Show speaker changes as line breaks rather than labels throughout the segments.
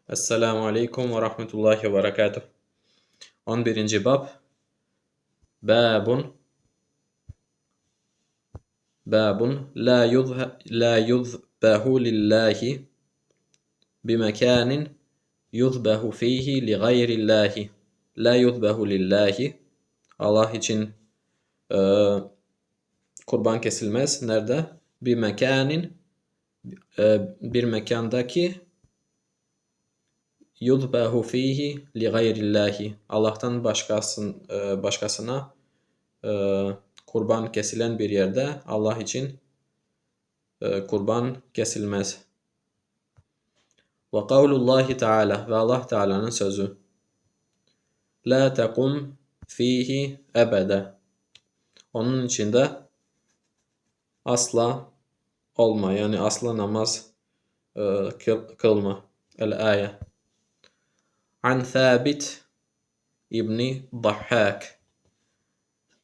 Esselamu Aleyküm ve Rahmetullahi ve Berekatuh. 11. bab. Babun la yuzbehu lillahi bimekanin yuzbehu fihi li gayrillahi. La yuzbehu lillahi. Allah için kurban kesilmez. Nerede? Bir mekandaki yuzbehu fihi li gayrillahi. Allah'tan başkasına kurban kesilen bir yerde Allah için kurban kesilmez. Ve kavlullahi Teala ve Allah Teala'nın sözü. La tekum fihi ebede. Onun içinde asla olma, yani asla namaz kılma. El-Âye. An Thabit İbni Dahhak.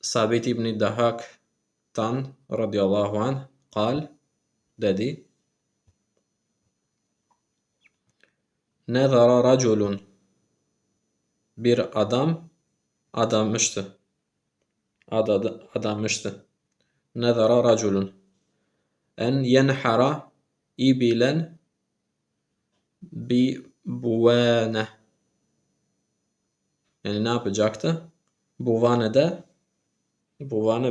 Sabit İbni Dahhak'tan radıyallahu anh kal dedi. Nezara raculun, bir adam adamıştı. Nezara raculun en yenhara ibilen bi buvane. Yani ne yapacaktı? Buvane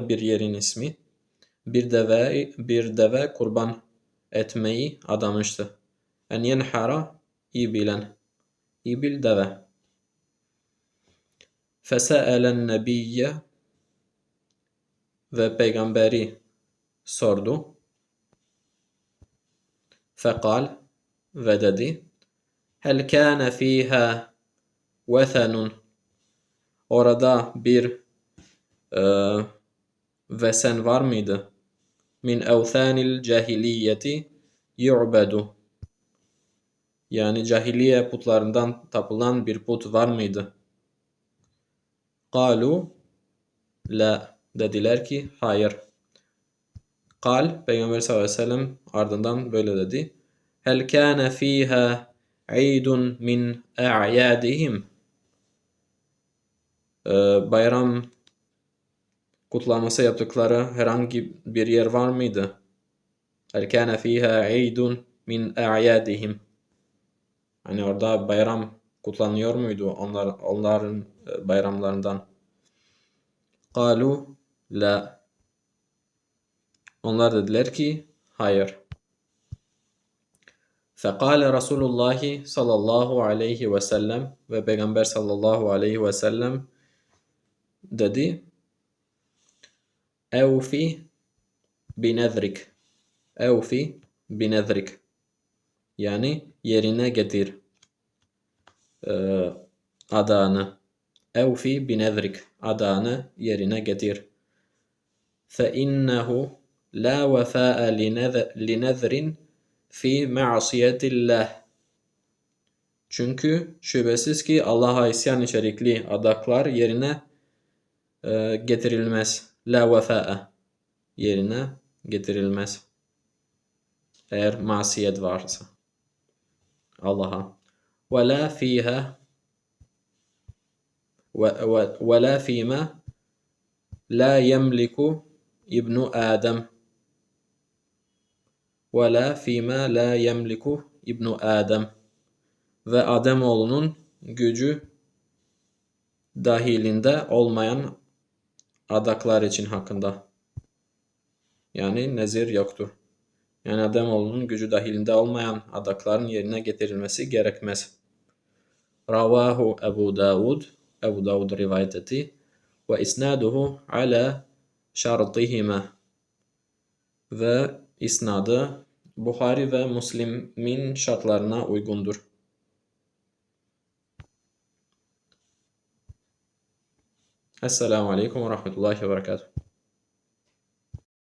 bir yerin ismi. Bir deve kurban etmeyi adamıştı. En yenhara ibilen. İbil deve. Fese'elen nebiyye, ve peygamberi sordu. Fekal, ve dedi. Hel kâne fîhâ vethenun. Orada bir vesen var mıydı? Min evthânil cahiliyeti yu'bedu. Yani cahiliye putlarından tapılan bir put var mıydı? Kalu, la, dediler ki hayır. Kal, Peygamber sallallahu aleyhi ve sellem ardından böyle dedi. Hel kâne fîhâ eidun min a'yâdihim. Bayram kutlaması yaptıkları herhangi bir yer var mıydı? Hel kâne fîhâ eidun min a'yâdihim. Hani orada bayram kutlanıyor muydu onların bayramlarından? Kalu la. Onlar dediler ki hayır. Fekale Resulullah sallallahu aleyhi ve sellem, ve Peygamber sallallahu aleyhi ve sellem dedi. Evfi binezrik. Evfi binezrik. Yani yerine getir adağını. Evfi binezrik. Adağını yerine getir. Fe innehu la vefâ'e linezrin fi ma'siyetillah. Çünkü şüphesiz ki Allah'a isyan içerikli adaklar yerine getirilmez. La vefâ'e. Yerine getirilmez. Eğer masiyet varsa Allah'a. Ve la fiha ve la fîmâ la yemliku ibnu Adem. Ve la fîmâ la yemliku ibnu Adem. Ve Ademoğlunun gücü dahilinde olmayan adaklar için hakkında. Yani nezir yoktur. Yani Ademoğlunun gücü dahilinde olmayan adakların yerine getirilmesi gerekmez. Ravahu Ebu Davud. Ebu Davud rivayet etti. Ve isnaduhu ala şartihime. Ve isnadı Buhari ve Müslim'in şartlarına uygundur. Esselamu Aleyküm ve Rahmetullahi ve Berekatuhu.